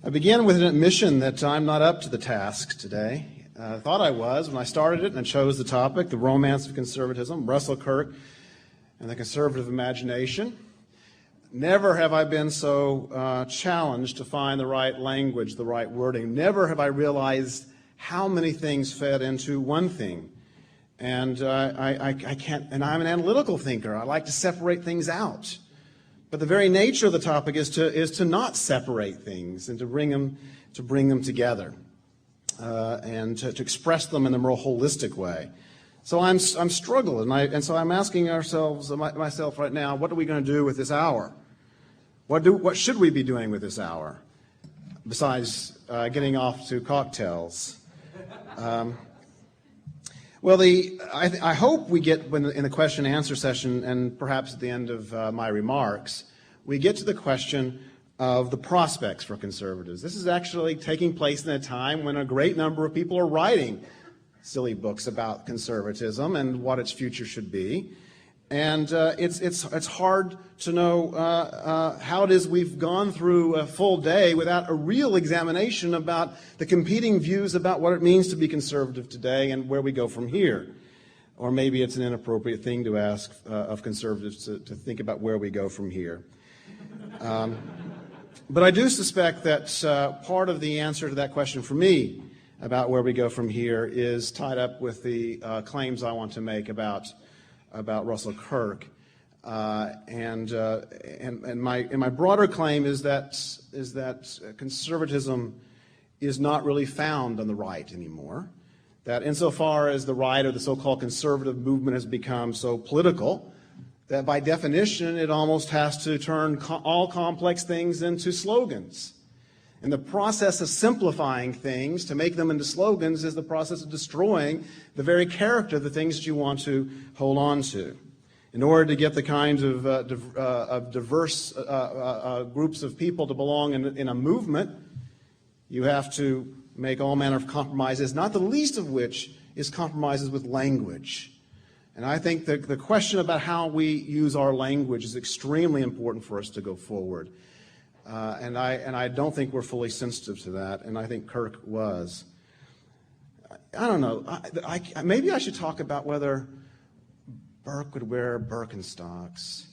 I begin with an admission that I'm not up to the task today. I thought I was when I started it and I chose the topic, the romance of conservatism, Russell Kirk and the conservative imagination. Never have I been so challenged to find the right language, the right wording. Never have I realized how many things fed into one thing. And I can't, and I'm an analytical thinker. I like to separate things out. But the very nature of the topic is to not separate things and to bring them together and to express them in a more holistic way. So I'm struggling, and so I'm asking myself right now, what are we going to do with this hour? What should we be doing with this hour besides getting off to cocktails? Well, I hope we get, in the question and answer session, and perhaps at the end of my remarks, we get to the question of the prospects for conservatives. This is actually taking place in a time when a great number of people are writing silly books about conservatism and what its future should be. And it's hard to know how it is we've gone through a full day without a real examination about the competing views about what it means to be conservative today and where we go from here. Or maybe it's an inappropriate thing to ask of conservatives to think about where we go from here. But I do suspect that part of the answer to that question for me about where we go from here is tied up with the claims I want to make about Russell Kirk, and my broader claim is that conservatism is not really found on the right anymore. That insofar as the right or the so-called conservative movement has become so political, that by definition it almost has to turn all complex things into slogans. And the process of simplifying things to make them into slogans is the process of destroying the very character of the things that you want to hold on to. In order to get the kinds of diverse groups of people to belong in a movement, you have to make all manner of compromises, not the least of which is compromises with language. And I think that the question about how we use our language is extremely important for us to go forward. And I don't think we're fully sensitive to that, and I think Kirk was. I don't know. Maybe I should talk about whether Burke would wear Birkenstocks.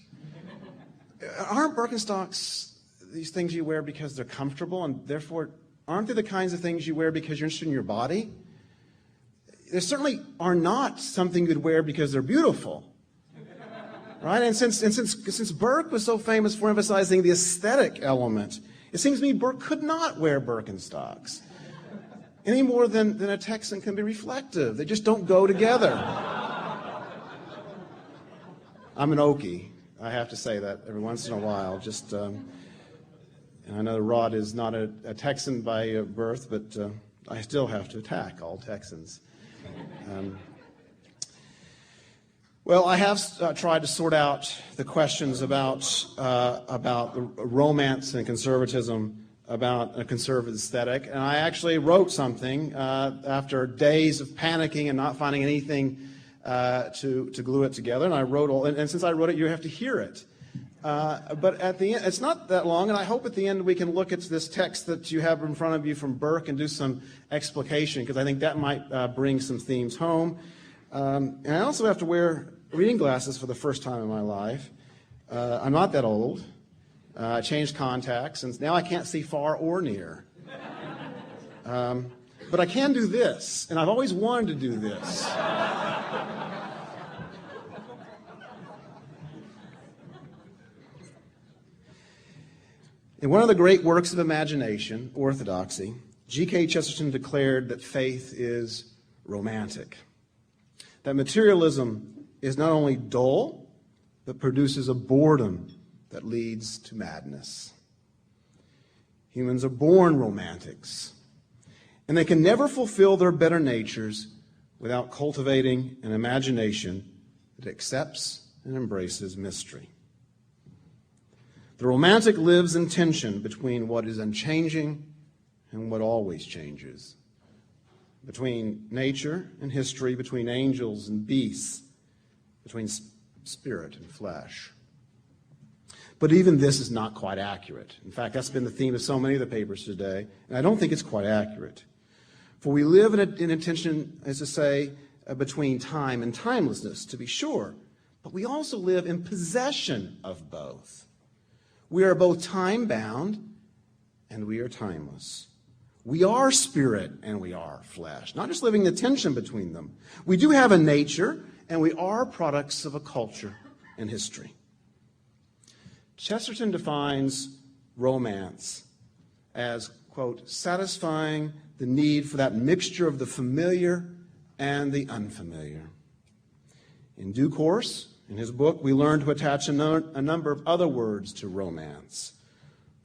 Aren't Birkenstocks these things you wear because they're comfortable, and therefore aren't they the kinds of things you wear because you're interested in your body? They certainly are not something you'd wear because they're beautiful. Right? And since Burke was so famous for emphasizing the aesthetic element, it seems to me Burke could not wear Birkenstocks any more than a Texan can be reflective. They just don't go together. I'm an Okie. I have to say that every once in a while. Just, and I know Rod is not a Texan by birth, but I still have to attack all Texans. Well, I have tried to sort out the questions about the romance and conservatism, about a conservative aesthetic, and I actually wrote something after days of panicking and not finding anything to glue it together, and I wrote and since I wrote it, you have to hear it. But at the end, it's not that long, and I hope at the end we can look at this text that you have in front of you from Burke and do some explication, because I think that might bring some themes home. And I also have to wear reading glasses for the first time in my life. I'm not that old. I changed contacts, and now I can't see far or near. But I can do this, and I've always wanted to do this. In one of the great works of imagination, Orthodoxy, G.K. Chesterton declared that faith is romantic. That materialism is not only dull, but produces a boredom that leads to madness. Humans are born romantics, and they can never fulfill their better natures without cultivating an imagination that accepts and embraces mystery. The romantic lives in tension between what is unchanging and what always changes, between nature and history, between angels and beasts, between spirit and flesh. But even this is not quite accurate. In fact, that's been the theme of so many of the papers today, and I don't think it's quite accurate. For we live in a tension, as to say, between time and timelessness, to be sure, but we also live in possession of both. We are both time-bound and we are timeless. We are spirit and we are flesh, not just living the tension between them. We do have a nature, and we are products of a culture and history. Chesterton defines romance as, quote, satisfying the need for that mixture of the familiar and the unfamiliar. In due course, in his book, we learn to attach a number of other words to romance: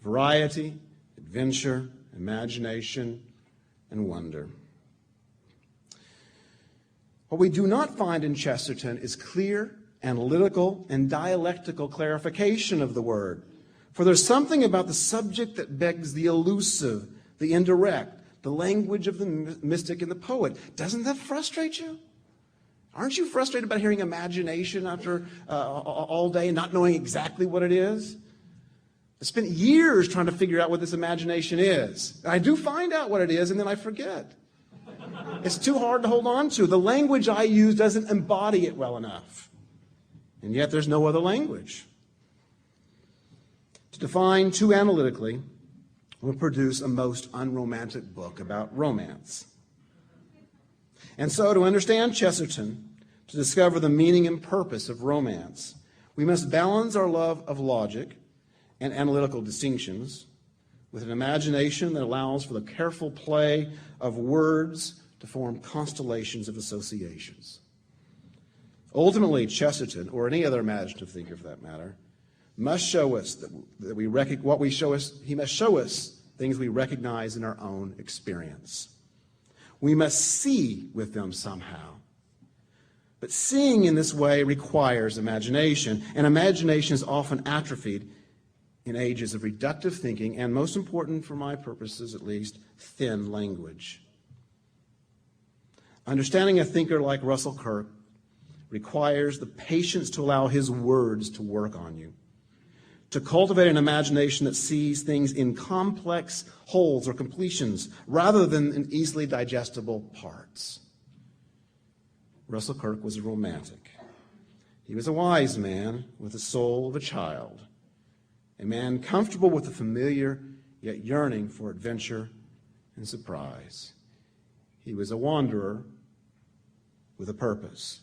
variety, adventure, imagination, and wonder. What we do not find in Chesterton is clear, analytical, and dialectical clarification of the word. For there's something about the subject that begs the elusive, the indirect, the language of the mystic and the poet. Doesn't that frustrate you? Aren't you frustrated about hearing imagination after all day and not knowing exactly what it is? I spent years trying to figure out what this imagination is. I do find out what it is, and then I forget. It's too hard to hold on to. The language I use doesn't embody it well enough. And yet there's no other language. To define too analytically would produce a most unromantic book about romance. And so to understand Chesterton, to discover the meaning and purpose of romance, we must balance our love of logic and analytical distinctions with an imagination that allows for the careful play of words to form constellations of associations. Ultimately, Chesterton, or any other imaginative thinker for that matter, must show us he must show us things we recognize in our own experience. We must see with them somehow. But seeing in this way requires imagination, and imagination is often atrophied in ages of reductive thinking and, most important for my purposes at least, thin language. Understanding a thinker like Russell Kirk requires the patience to allow his words to work on you, to cultivate an imagination that sees things in complex wholes or completions rather than in easily digestible parts. Russell Kirk was a romantic. He was a wise man with the soul of a child, a man comfortable with the familiar yet yearning for adventure and surprise. He was a wanderer with a purpose.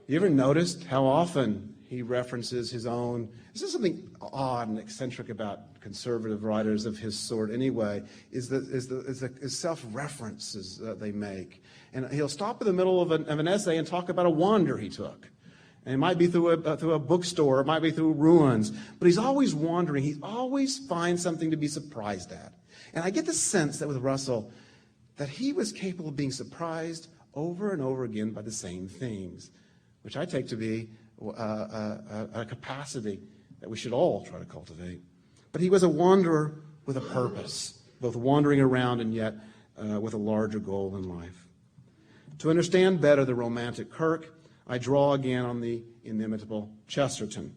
You ever noticed how often he references his own? This is something odd and eccentric about conservative writers of his sort anyway, is the self-references that they make. And he'll stop in the middle of an essay and talk about a wander he took. And it might be through a bookstore, it might be through ruins, but he's always wandering. He always finds something to be surprised at. And I get the sense that with Russell, that he was capable of being surprised over and over again by the same themes, which I take to be a capacity that we should all try to cultivate. But he was a wanderer with a purpose, both wandering around and yet with a larger goal in life. To understand better the romantic Kirk, I draw again on the inimitable Chesterton.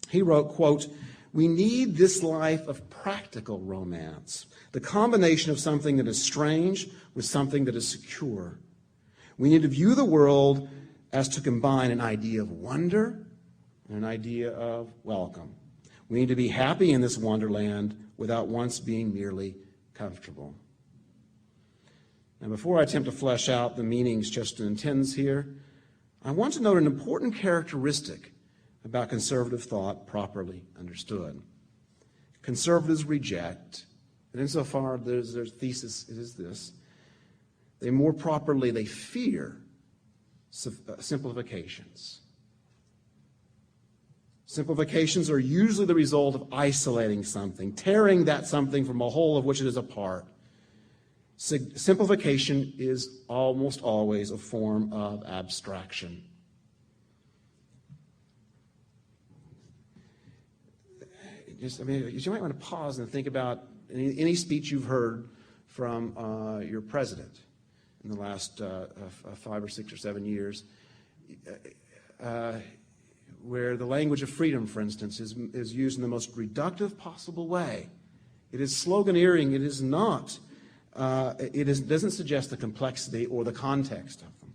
He wrote, quote, "We need this life of practical romance, the combination of something that is strange with something that is secure. We need to view the world as to combine an idea of wonder and an idea of welcome. We need to be happy in this wonderland without once being merely comfortable." Now, before I attempt to flesh out the meanings Chesterton intends here, I want to note an important characteristic about conservative thought properly understood. Conservatives reject, and insofar as their thesis is this, they fear simplifications. Simplifications are usually the result of isolating something, tearing that something from a whole of which it is a part. Simplification is almost always a form of abstraction. You might want to pause and think about any speech you've heard from your president in the last 5 or 6 or 7 years. where the language of freedom, for instance, is used in the most reductive possible way. It is sloganeering. It is not. Doesn't suggest the complexity or the context of them.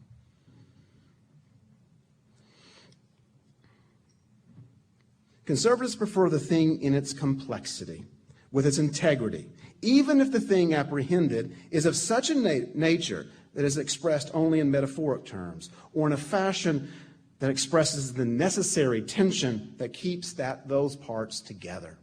Conservatives prefer the thing in its complexity, with its integrity, even if the thing apprehended is of such a nature that is expressed only in metaphoric terms, or in a fashion that expresses the necessary tension that keeps those parts together.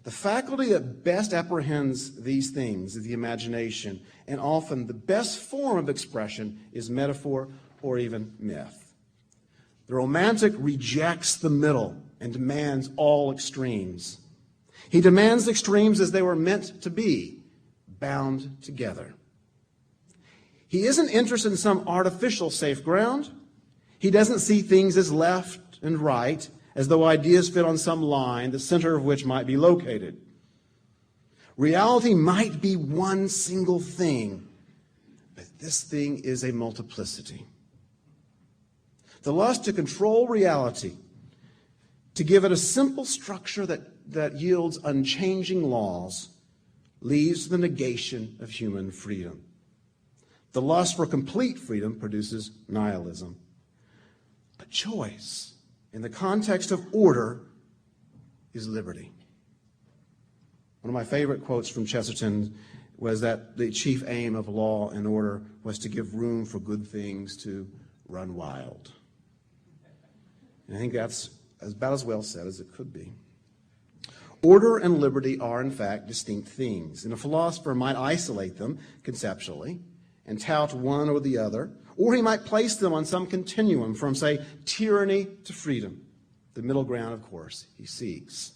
The faculty that best apprehends these things is the imagination, and often the best form of expression is metaphor or even myth. The romantic rejects the middle and demands all extremes. He demands extremes as they were meant to be, bound together. He isn't interested in some artificial safe ground. He doesn't see things as left and right, as though ideas fit on some line, the center of which might be located. Reality might be one single thing, but this thing is a multiplicity. The lust to control reality, to give it a simple structure that yields unchanging laws, leads to the negation of human freedom. The lust for complete freedom produces nihilism. But choice, in the context of order, is liberty. One of my favorite quotes from Chesterton was that the chief aim of law and order was to give room for good things to run wild. And I think that's about as well said as it could be. Order and liberty are, in fact, distinct things, and a philosopher might isolate them conceptually and tout one or the other, or he might place them on some continuum from, say, tyranny to freedom. The middle ground, of course, he seeks.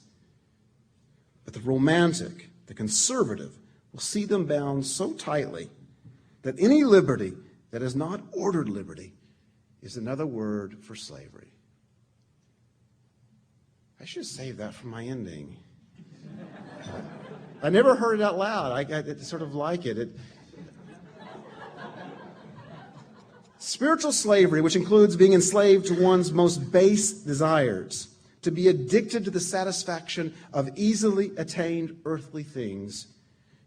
But the romantic, the conservative, will see them bound so tightly that any liberty that is not ordered liberty is another word for slavery. I should save that for my ending. I never heard it out loud. I sort of like it. Spiritual slavery, which includes being enslaved to one's most base desires, to be addicted to the satisfaction of easily attained earthly things,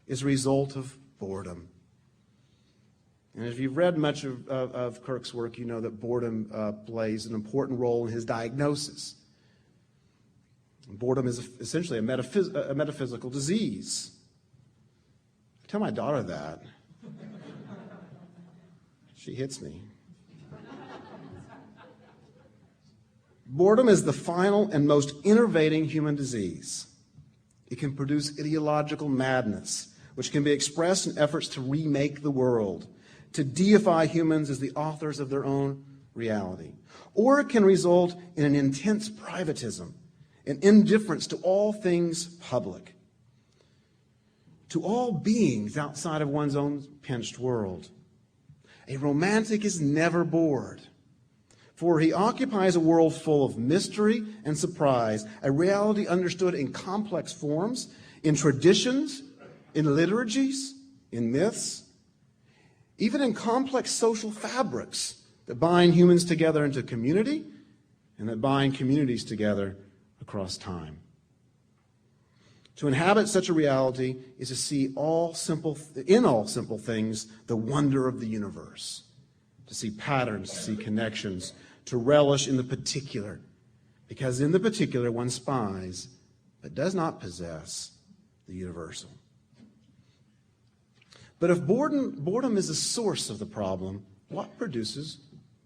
is a result of boredom. And if you've read much of Kirk's work, you know that boredom plays an important role in his diagnosis. Boredom is essentially a metaphysical disease. I tell my daughter that. She hits me. Boredom is the final and most enervating human disease. It can produce ideological madness, which can be expressed in efforts to remake the world, to deify humans as the authors of their own reality. Or it can result in an intense privatism, an indifference to all things public, to all beings outside of one's own pinched world. A romantic is never bored, for he occupies a world full of mystery and surprise, a reality understood in complex forms, in traditions, in liturgies, in myths, even in complex social fabrics that bind humans together into community and that bind communities together across time. To inhabit such a reality is to see in all simple things the wonder of the universe, to see patterns, to see connections, to relish in the particular, because in the particular one spies but does not possess the universal. But if boredom is the source of the problem, what produces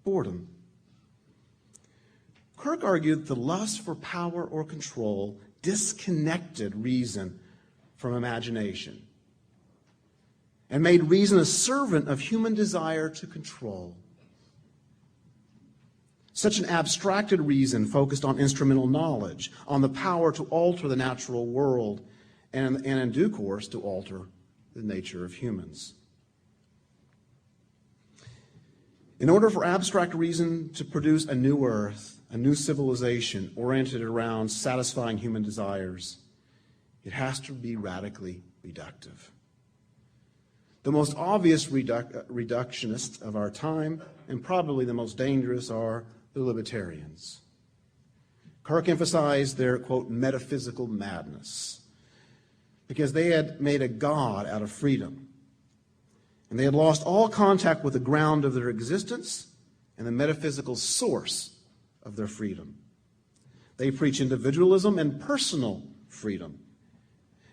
boredom? Kirk argued the lust for power or control disconnected reason from imagination and made reason a servant of human desire to control. Such an abstracted reason focused on instrumental knowledge, on the power to alter the natural world, and in due course to alter the nature of humans. In order for abstract reason to produce a new earth, a new civilization oriented around satisfying human desires, it has to be radically reductive. The most obvious reductionists of our time, and probably the most dangerous, are the libertarians. Kirk emphasized their, quote, metaphysical madness, because they had made a god out of freedom. And they had lost all contact with the ground of their existence and the metaphysical source of their freedom. They preach individualism and personal freedom.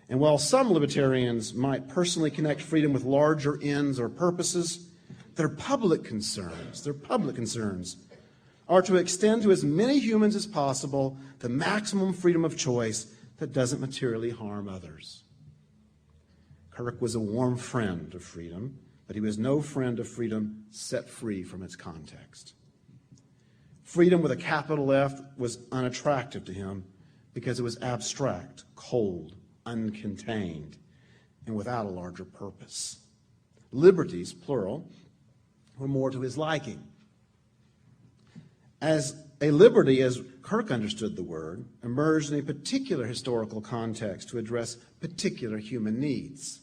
And while some libertarians might personally connect freedom with larger ends or purposes, their public concerns are to extend to as many humans as possible the maximum freedom of choice that doesn't materially harm others. Kirk was a warm friend of freedom, but he was no friend of freedom set free from its context. Freedom with a capital F was unattractive to him because it was abstract, cold, uncontained, and without a larger purpose. Liberties, plural, were more to his liking. As a liberty, as Kirk understood the word, emerged in a particular historical context to address particular human needs.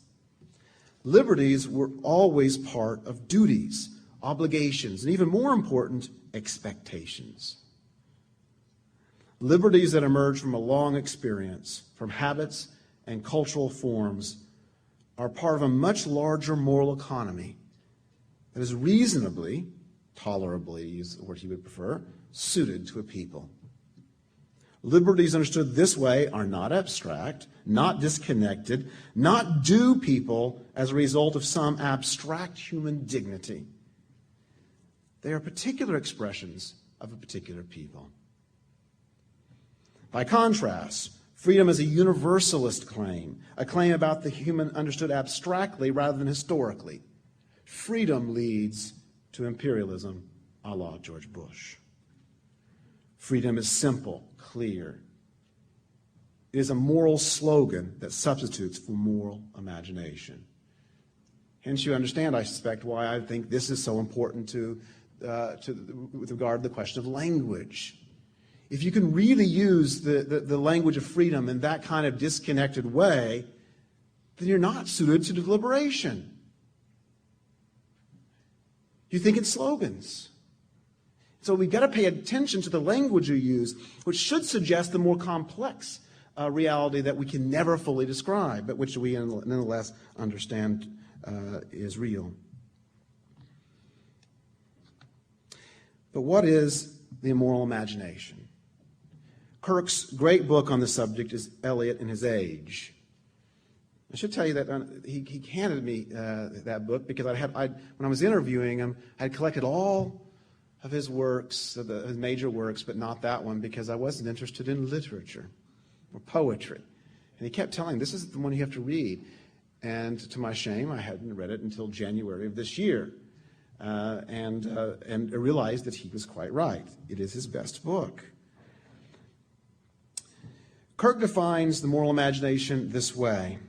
Liberties were always part of duties, obligations, and even more important, expectations. Liberties that emerge from a long experience, from habits and cultural forms, are part of a much larger moral economy that is reasonably, tolerably is the word he would prefer, suited to a people. Liberties understood this way are not abstract, not disconnected, not due people as a result of some abstract human dignity. They are particular expressions of a particular people. By contrast, freedom is a universalist claim, a claim about the human understood abstractly rather than historically. Freedom leads to imperialism, a la George Bush. Freedom is simple, clear. It is a moral slogan that substitutes for moral imagination. Hence, you understand, I suspect, why I think this is so important with regard to the question of language. If you can really use the language of freedom in that kind of disconnected way, then you're not suited to deliberation. You think in slogans. So we've got to pay attention to the language you use, which should suggest the more complex reality that we can never fully describe, but which we nonetheless understand is real. But what is the immoral imagination? Kirk's great book on the subject is Eliot and His Age. I should tell you that he handed me that book because when I was interviewing him, I had collected all of his works, his major works, but not that one because I wasn't interested in literature or poetry. And he kept telling me, this is the one you have to read. And to my shame, I hadn't read it until January of this year. And I realized that he was quite right. It is his best book. Kirk defines the moral imagination this way.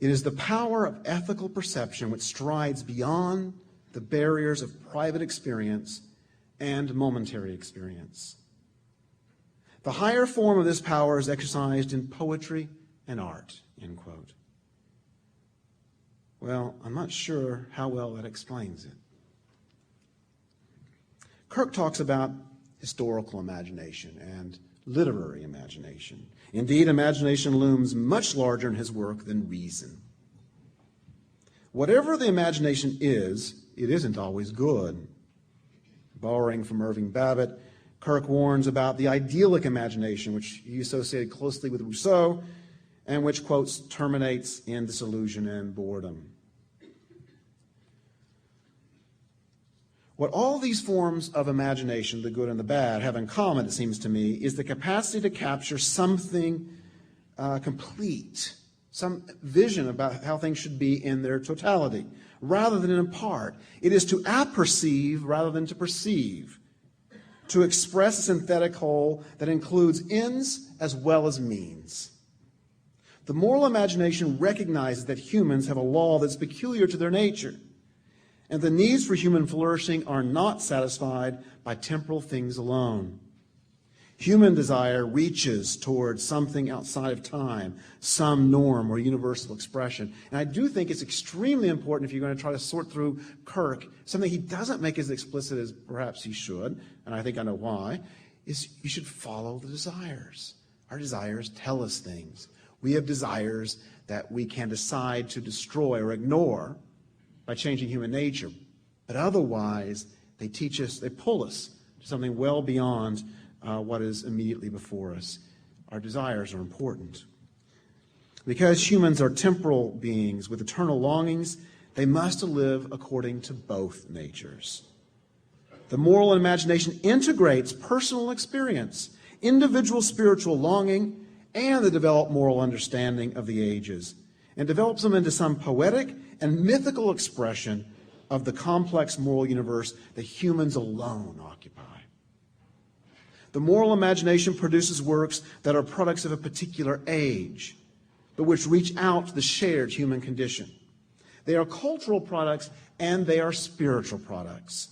It is the power of ethical perception which strides beyond the barriers of private experience and momentary experience. The higher form of this power is exercised in poetry and art, end quote. Well, I'm not sure how well that explains it. Kirk talks about historical imagination and literary imagination. Indeed, imagination looms much larger in his work than reason. Whatever the imagination is, it isn't always good. Borrowing from Irving Babbitt, Kirk warns about the idyllic imagination, which he associated closely with Rousseau, and which, quotes, terminates in disillusion and boredom. What all these forms of imagination, the good and the bad, have in common, it seems to me, is the capacity to capture something complete, some vision about how things should be in their totality, rather than in part. It is to apperceive rather than to perceive, to express a synthetic whole that includes ends as well as means. The moral imagination recognizes that humans have a law that's peculiar to their nature, and the needs for human flourishing are not satisfied by temporal things alone. Human desire reaches towards something outside of time, some norm or universal expression. And I do think it's extremely important, if you're going to try to sort through Kirk, something he doesn't make as explicit as perhaps he should, and I think I know why, is you should follow the desires. Our desires tell us things. We have desires that we can decide to destroy or ignore by changing human nature. But otherwise, they teach us, they pull us to something well beyond what is immediately before us. Our desires are important. Because humans are temporal beings with eternal longings, they must live according to both natures. The moral imagination integrates personal experience, individual spiritual longing, and the developed moral understanding of the ages, and develops them into some poetic and mythical expression of the complex moral universe that humans alone occupy. The moral imagination produces works that are products of a particular age, but which reach out to the shared human condition. They are cultural products and they are spiritual products.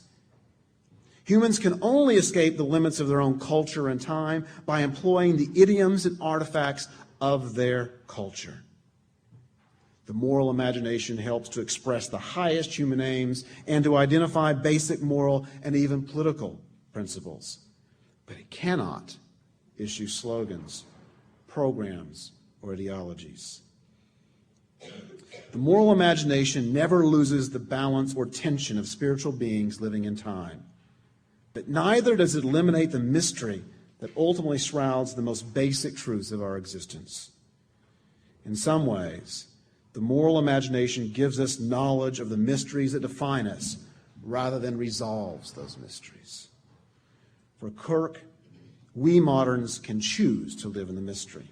Humans can only escape the limits of their own culture and time by employing the idioms and artifacts of their culture. The moral imagination helps to express the highest human aims and to identify basic moral and even political principles. But it cannot issue slogans, programs, or ideologies. The moral imagination never loses the balance or tension of spiritual beings living in time. But neither does it eliminate the mystery that ultimately shrouds the most basic truths of our existence. In some ways, the moral imagination gives us knowledge of the mysteries that define us rather than resolves those mysteries. For Kirk, we moderns can choose to live in the mystery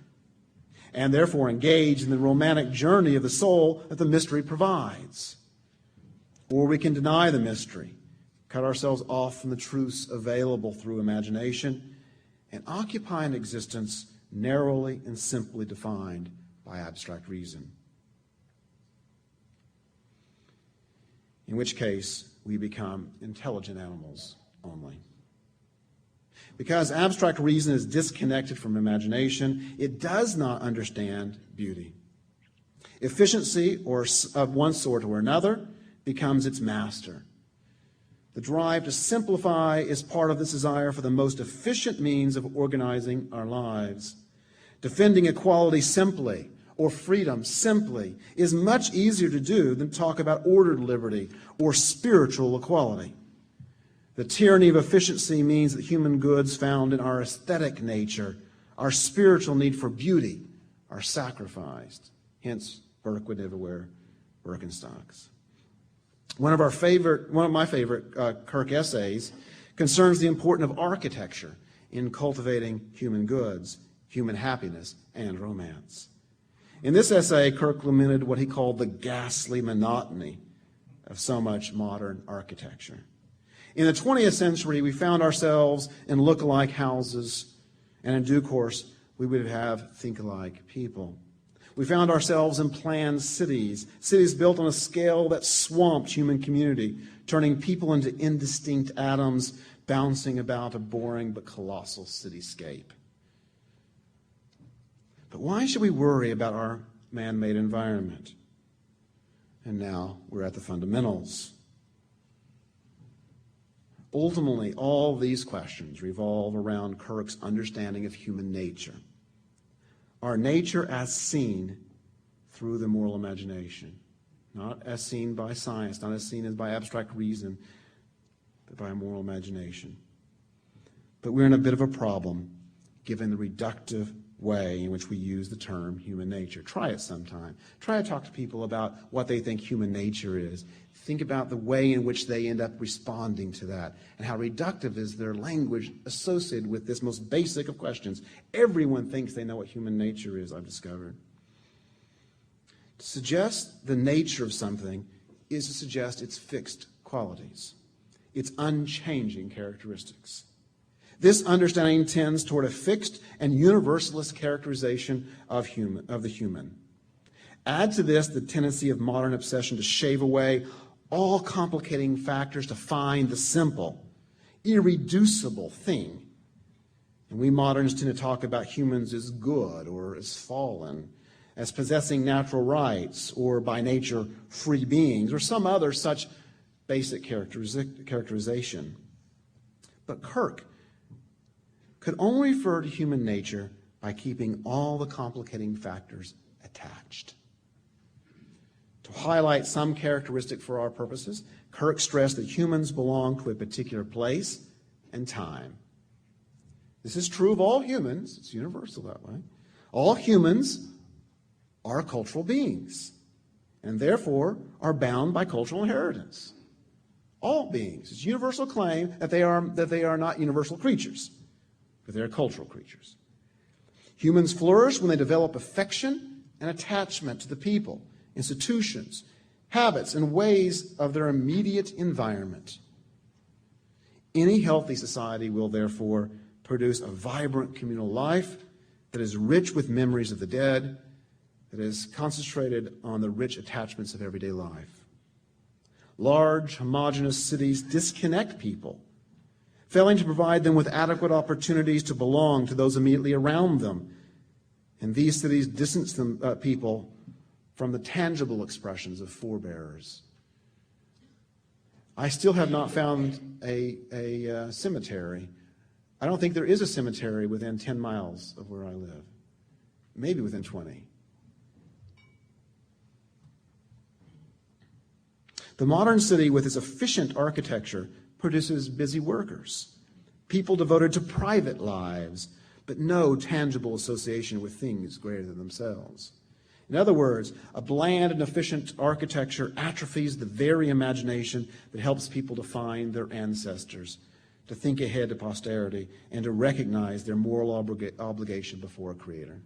and therefore engage in the romantic journey of the soul that the mystery provides. Or we can deny the mystery, cut ourselves off from the truths available through imagination, and occupy an existence narrowly and simply defined by abstract reason. In which case, we become intelligent animals only. Because abstract reason is disconnected from imagination, it does not understand beauty. Efficiency, or of one sort or another, becomes its master. The drive to simplify is part of this desire for the most efficient means of organizing our lives. Defending equality simply, or freedom simply, is much easier to do than talk about ordered liberty or spiritual equality. The tyranny of efficiency means that human goods found in our aesthetic nature, our spiritual need for beauty, are sacrificed. Hence, Burke would never wear Birkenstocks. One of my favorite Kirk essays concerns the importance of architecture in cultivating human goods, human happiness, and romance. In this essay, Kirk lamented what he called the ghastly monotony of so much modern architecture. In the 20th century, we found ourselves in look-alike houses, and in due course, we would have think-alike people. We found ourselves in planned cities, cities built on a scale that swamped human community, turning people into indistinct atoms, bouncing about a boring but colossal cityscape. But why should we worry about our man-made environment? And now we're at the fundamentals. Ultimately, all these questions revolve around Kirk's understanding of human nature. Our nature as seen through the moral imagination, not as seen by science, not as seen as by abstract reason, but by a moral imagination. But we're in a bit of a problem given the reductive way in which we use the term human nature. Try it sometime. Try to talk to people about what they think human nature is. Think about the way in which they end up responding to that and how reductive is their language associated with this most basic of questions. Everyone thinks they know what human nature is, I've discovered. To suggest the nature of something is to suggest its fixed qualities, its unchanging characteristics. This understanding tends toward a fixed and universalist characterization of the human. Add to this the tendency of modern obsession to shave away all complicating factors to find the simple, irreducible thing, And we moderns tend to talk about humans as good or as fallen, as possessing natural rights or by nature free beings or some other such basic characterization. But Kirk could only refer to human nature by keeping all the complicating factors attached. To highlight some characteristic for our purposes, Kirk stressed that humans belong to a particular place and time. This is true of all humans. It's universal that way. All humans are cultural beings and therefore are bound by cultural inheritance. All beings. It's a universal claim that they are not universal creatures, but they are cultural creatures. Humans flourish when they develop affection and attachment to the people, institutions, habits, and ways of their immediate environment. Any healthy society will therefore produce a vibrant communal life that is rich with memories of the dead, that is concentrated on the rich attachments of everyday life. Large, homogeneous cities disconnect people, failing to provide them with adequate opportunities to belong to those immediately around them. And these cities distance people from the tangible expressions of forebears. I still have not found a cemetery. I don't think there is a cemetery within 10 miles of where I live. Maybe within 20. The modern city, with its efficient architecture, produces busy workers, people devoted to private lives, but no tangible association with things greater than themselves. In other words, a bland and efficient architecture atrophies the very imagination that helps people to find their ancestors, to think ahead to posterity, and to recognize their moral obligation before a Creator.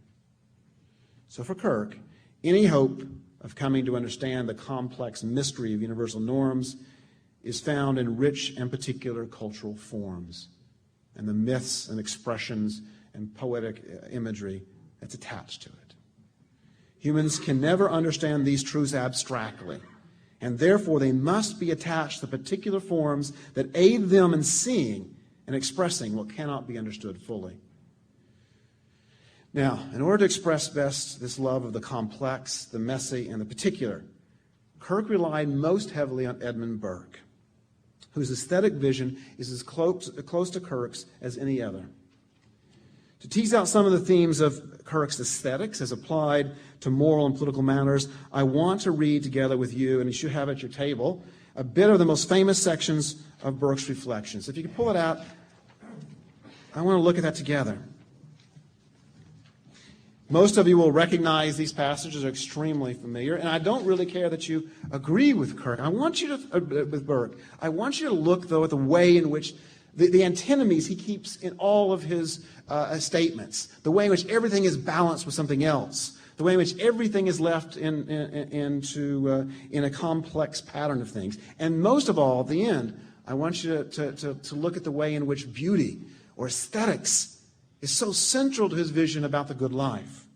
So for Kirk, any hope of coming to understand the complex mystery of universal norms is found in rich and particular cultural forms and the myths and expressions and poetic imagery that's attached to it. Humans can never understand these truths abstractly, and therefore they must be attached to particular forms that aid them in seeing and expressing what cannot be understood fully. Now, in order to express best this love of the complex, the messy, and the particular, Kirk relied most heavily on Edmund Burke, whose aesthetic vision is as close to Kirk's as any other. To tease out some of the themes of Kirk's aesthetics as applied to moral and political matters, I want to read together with you, and you should have at your table, a bit of the most famous sections of Burke's reflections. If you could pull it out, I want to look at that together. Most of you will recognize these passages are extremely familiar, and I don't really care that you agree with Kirk. With Burke. I want you to look, though, at the way in which the antinomies he keeps in all of his statements, the way in which everything is balanced with something else, the way in which everything is left in a complex pattern of things. And most of all, at the end, I want you to look at the way in which beauty or aesthetics is so central to his vision about the good life.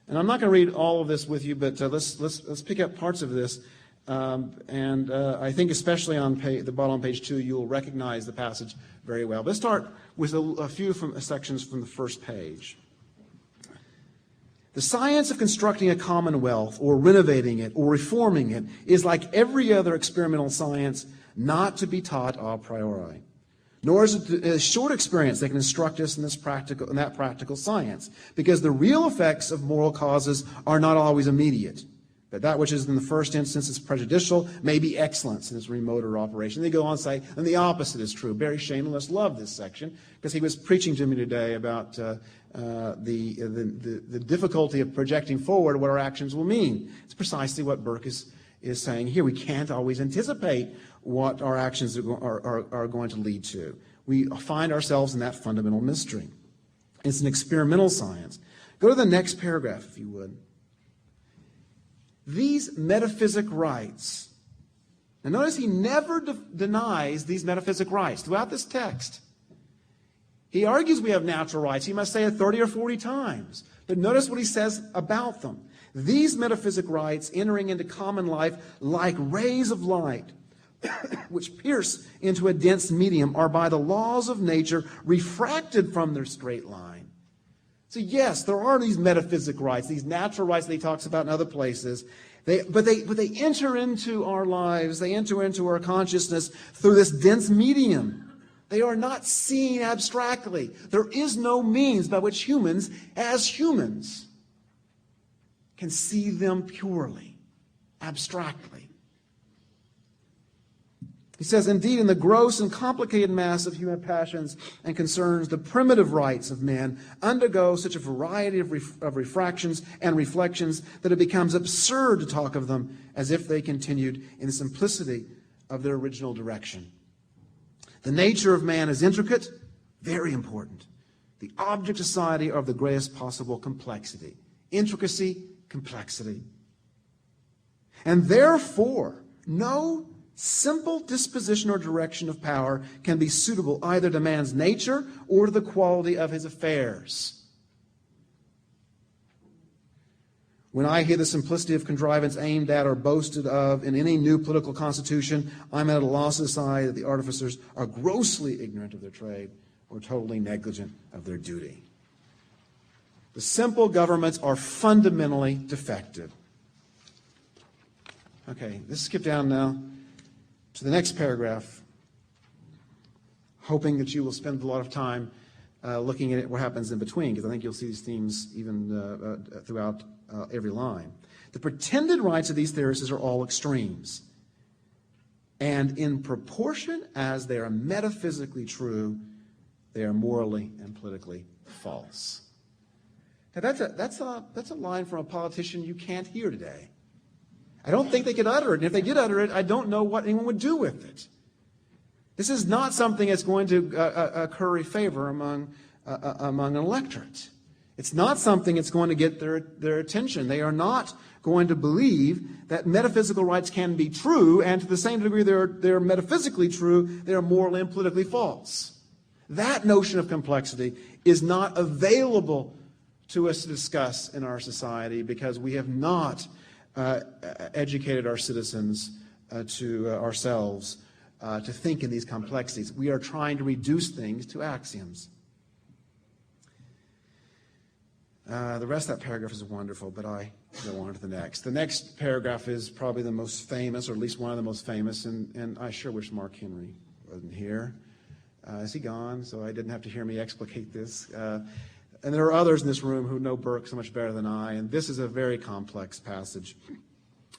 And I'm not going to read all of this with you, but let's pick up parts of this. I think especially on the bottom of page 2, you'll recognize the passage very well. Let's start with a few sections from the first page. The science of constructing a commonwealth or renovating it or reforming it is like every other experimental science not to be taught a priori. Nor is it a short experience that can instruct us in that practical science, because the real effects of moral causes are not always immediate. But that which is in the first instance is prejudicial may be excellence in its remoter operation. They go on to say, and the opposite is true. Barry Shameless loved this section because he was preaching to me today about the difficulty of projecting forward what our actions will mean. It's precisely what Burke is saying here. We can't always anticipate what our actions are going to lead to. We find ourselves in that fundamental mystery. It's an experimental science. Go to the next paragraph, if you would. These metaphysic rights. Now notice he never denies these metaphysic rights throughout this text. He argues we have natural rights. He must say it 30 or 40 times. But notice what he says about them. These metaphysic rights entering into common life like rays of light, which pierce into a dense medium, are by the laws of nature refracted from their straight line. So yes, there are these metaphysic rights, these natural rights that he talks about in other places, but they enter into our lives, they enter into our consciousness through this dense medium. They are not seen abstractly. There is no means by which humans, as humans, can see them purely, abstractly. He says, indeed, in the gross and complicated mass of human passions and concerns, the primitive rights of men undergo such a variety of refractions and reflections that it becomes absurd to talk of them as if they continued in the simplicity of their original direction. The nature of man is intricate, very important. The object of society are of the greatest possible complexity. Intricacy, complexity. And therefore, no simple disposition or direction of power can be suitable either to man's nature or to the quality of his affairs. When I hear the simplicity of contrivance aimed at or boasted of in any new political constitution, I'm at a loss to decide that the artificers are grossly ignorant of their trade or totally negligent of their duty. The simple governments are fundamentally defective. Okay, let's skip down now to the next paragraph, hoping that you will spend a lot of time looking at what happens in between, because I think you'll see these themes even throughout every line. The pretended rights of these theorists are all extremes. And in proportion as they are metaphysically true, they are morally and politically false. Now that's a line from a politician you can't hear today. I don't think they could utter it. And if they did utter it, I don't know what anyone would do with it. This is not something that's going to curry favor among an electorate. It's not something that's going to get their attention. They are not going to believe that metaphysical rights can be true, and to the same degree they're metaphysically true, they are morally and politically false. That notion of complexity is not available to us to discuss in our society because we have not educated our citizens to ourselves to think in these complexities. We are trying to reduce things to axioms. The rest of that paragraph is wonderful, but I go on to the next. The next paragraph is probably the most famous, or at least one of the most famous, and I sure wish Mark Henry wasn't here. Is he gone? So I didn't have to hear me explicate this. And there are others in this room who know Burke so much better than I, and this is a very complex passage.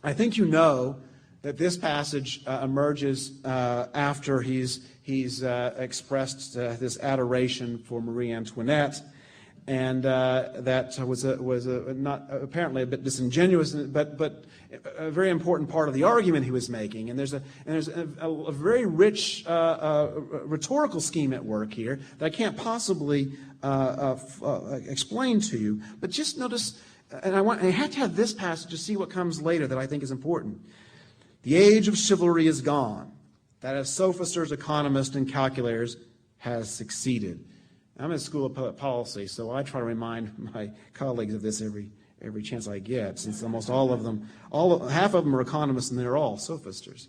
I think you know that this passage emerges after he's expressed this adoration for Marie Antoinette, and that was not apparently a bit disingenuous, but a very important part of the argument he was making. And there's a very rich rhetorical scheme at work here that I can't possibly explain to you. But just notice, and I have to have this passage to see what comes later that I think is important. The age of chivalry is gone. That of sophisters, economists, and calculators has succeeded. I'm in the School of Public Policy, so I try to remind my colleagues of this every chance I get, since almost all of them, half of them are economists, and they're all sophisters.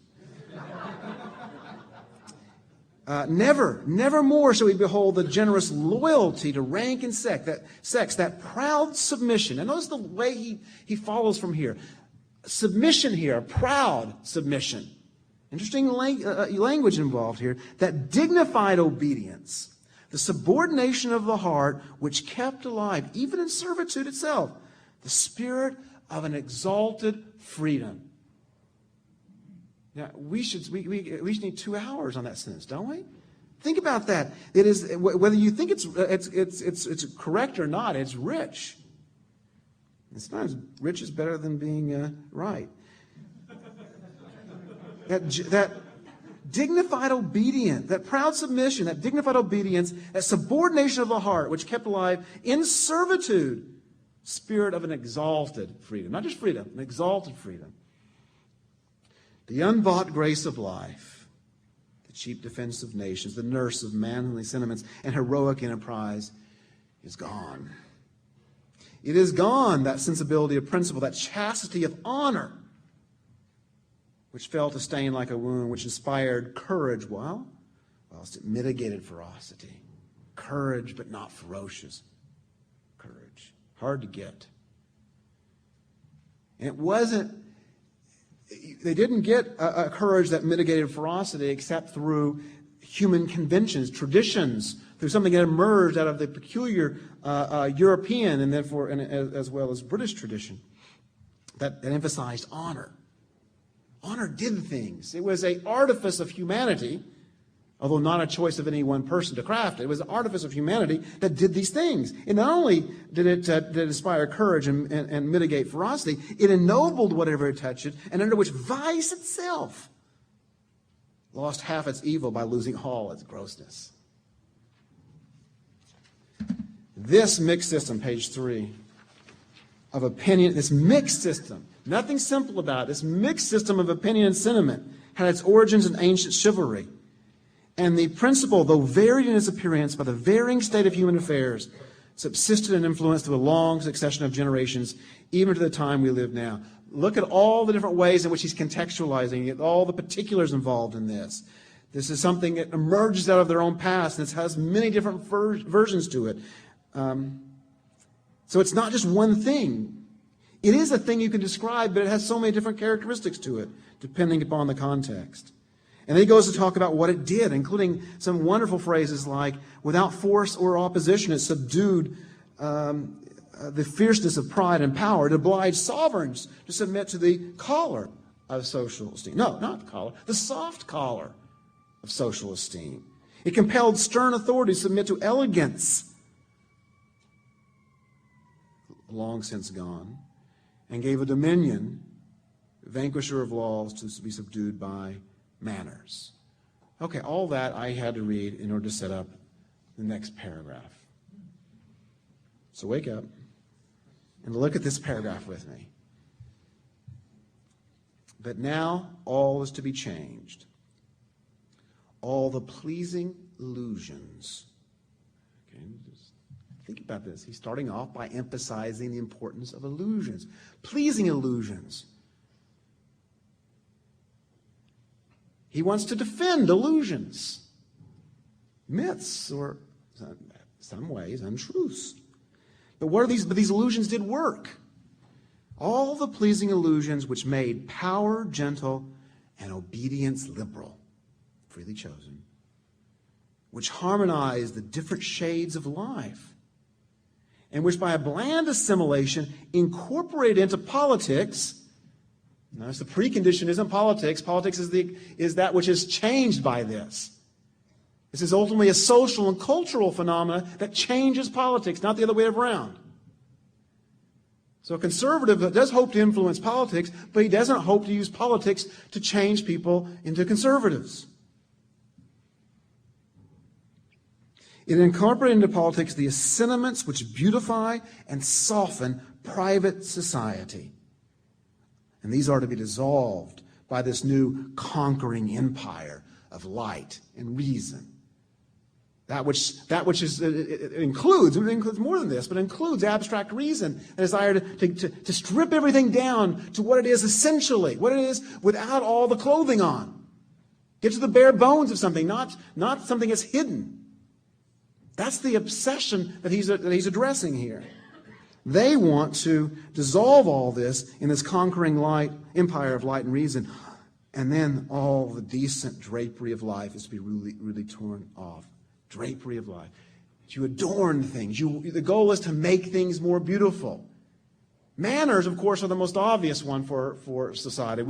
Never more shall we behold the generous loyalty to rank and sex, that proud submission. And notice the way he follows from here. Submission here, proud submission. Interesting language involved here. That dignified obedience, the subordination of the heart, which kept alive, even in servitude itself, the spirit of an exalted freedom. Now, we should need 2 hours on that sentence, don't we? Think about that. It is, whether you think it's correct or not, it's rich. And sometimes rich is better than being right. That dignified obedience, that proud submission, that dignified obedience, that subordination of the heart, which kept alive in servitude, spirit of an exalted freedom. Not just freedom, an exalted freedom. The unbought grace of life, the cheap defense of nations, the nurse of manly sentiments and heroic enterprise is gone. It is gone, that sensibility of principle, that chastity of honor, which felt a stain like a wound, which inspired courage, whilst it mitigated ferocity. Courage, but not ferocious courage. Hard to get. And it wasn't, they didn't get a courage that mitigated ferocity except through human conventions, traditions, through something that emerged out of the peculiar European and therefore as well as British tradition that emphasized honor. Honor did things. It was an artifice of humanity, although not a choice of any one person to craft it. It was an artifice of humanity that did these things. And not only did it inspire courage and mitigate ferocity, it ennobled whatever it touched, and under which vice itself lost half its evil by losing all its grossness. This mixed system, page 3, of opinion, this mixed system, nothing simple about it, this mixed system of opinion and sentiment had its origins in ancient chivalry. And the principle, though varied in its appearance by the varying state of human affairs, subsisted and influenced through a long succession of generations, even to the time we live now. Look at all the different ways in which he's contextualizing it, all the particulars involved in this. This is something that emerges out of their own past, and it has many different versions to it. So it's not just one thing. It is a thing you can describe, but it has so many different characteristics to it, depending upon the context. And then he goes to talk about what it did, including some wonderful phrases like, without force or opposition, it subdued the fierceness of pride and power. It obliged sovereigns to submit to the collar of social esteem. No, not the collar, the soft collar of social esteem. It compelled stern authority to submit to elegance, long since gone, and gave a dominion, vanquisher of laws, to be subdued by manners. Okay, all that I had to read in order to set up the next paragraph. So wake up and look at this paragraph with me. But now all is to be changed. All the pleasing illusions. Okay, just think about this. He's starting off by emphasizing the importance of illusions. Pleasing illusions. He wants to defend illusions, myths, or some ways untruths. But what are these? But these illusions did work. All the pleasing illusions which made power gentle and obedience liberal, freely chosen, which harmonized the different shades of life, and which by a bland assimilation incorporated into politics. Notice the precondition isn't politics. Politics is that which is changed by this. This is ultimately a social and cultural phenomenon that changes politics, not the other way around. So a conservative does hope to influence politics, but he doesn't hope to use politics to change people into conservatives. It incorporated into politics the sentiments which beautify and soften private society. And these are to be dissolved by this new conquering empire of light and reason. That which is, it includes more than this, but it includes abstract reason, a desire to strip everything down to what it is essentially, what it is without all the clothing on. Get to the bare bones of something, not something that's hidden. That's the obsession that he's addressing here. They want to dissolve all this in this conquering empire of light and reason, and then all the decent drapery of life is to be really, really torn off. Drapery of life. You adorn things. The goal is to make things more beautiful. Manners, of course, are the most obvious one for society.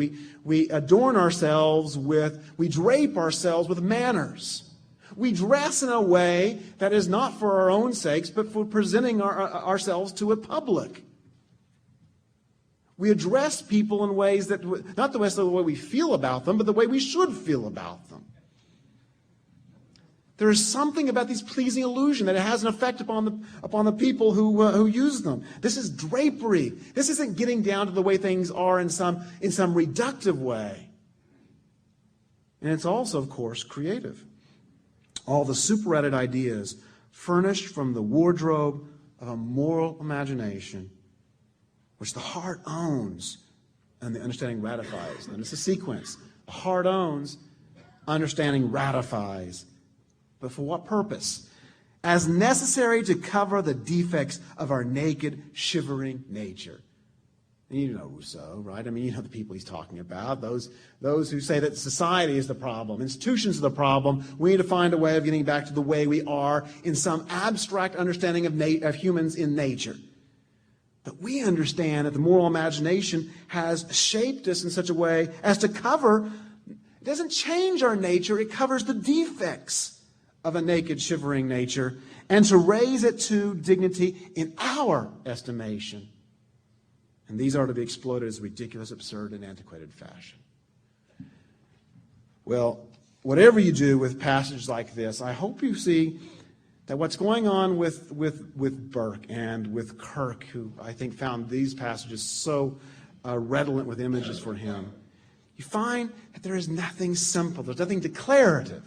We adorn ourselves we drape ourselves with manners. We dress in a way that is not for our own sakes, but for presenting ourselves to a public. We address people in ways that, not the way we feel about them, but the way we should feel about them. There is something about these pleasing illusion that it has an effect upon the people who use them. This is drapery. This isn't getting down to the way things are in some reductive way. And it's also, of course, creative. All the super-added ideas furnished from the wardrobe of a moral imagination, which the heart owns and the understanding ratifies. And it's a sequence. The heart owns, understanding ratifies. But for what purpose? As necessary to cover the defects of our naked, shivering nature. And you know Rousseau, right? I mean, you know the people he's talking about. Those who say that society is the problem, institutions are the problem. We need to find a way of getting back to the way we are in some abstract understanding of humans in nature. But we understand that the moral imagination has shaped us in such a way as to cover, it doesn't change our nature, it covers the defects of a naked, shivering nature, and to raise it to dignity in our estimation. And these are to be exploited as ridiculous, absurd, and antiquated fashion. Well, whatever you do with passages like this, I hope you see that what's going on with Burke and with Kirk, who I think found these passages so redolent with images for him, you find that there is nothing simple, there's nothing declarative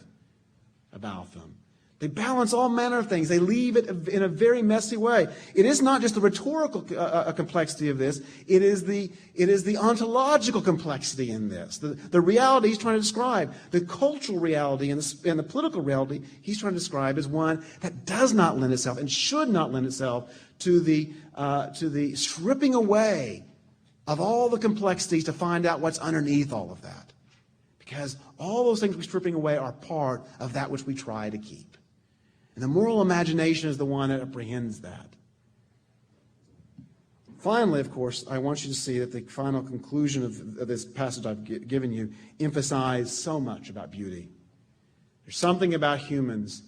about them. They balance all manner of things. They leave it in a very messy way. It is not just the rhetorical complexity of this. It is the ontological complexity in this. The reality he's trying to describe, the cultural reality and the political reality he's trying to describe is one that does not lend itself and should not lend itself to the stripping away of all the complexities to find out what's underneath all of that. Because all those things we're stripping away are part of that which we try to keep. And the moral imagination is the one that apprehends that. Finally, of course, I want you to see that the final conclusion of this passage I've given you emphasizes so much about beauty. There's something about humans,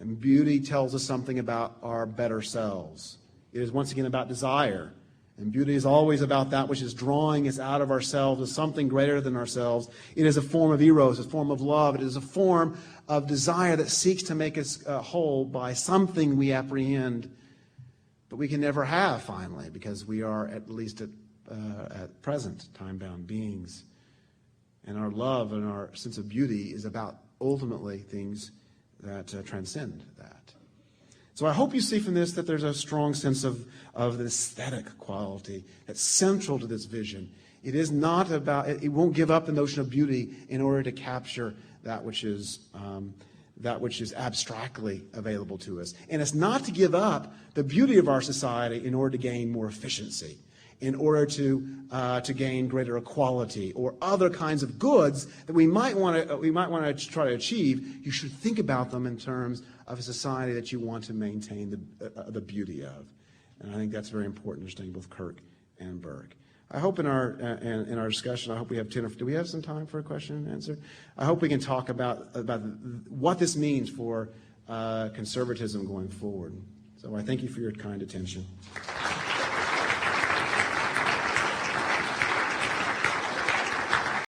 and beauty tells us something about our better selves. It is once again about desire. And beauty is always about that which is drawing us out of ourselves as something greater than ourselves. It is a form of eros, a form of love. It is a form of desire that seeks to make us whole by something we apprehend, but we can never have finally, because we are, at least at present, time-bound beings. And our love and our sense of beauty is about ultimately things that transcend that. So I hope you see from this that there's a strong sense of the aesthetic quality that's central to this vision. It is not about, it won't give up the notion of beauty in order to capture that which is abstractly available to us. And it's not to give up the beauty of our society in order to gain more efficiency, in order to gain greater equality or other kinds of goods that we might want to try to achieve. You should think about them in terms of a society that you want to maintain the beauty of. And I think that's very important, understanding both Kirk and Burke. I hope in our discussion, I hope we have 10 or, do we have some time for a question and answer? I hope we can talk about what this means for conservatism going forward. So I thank you for your kind attention.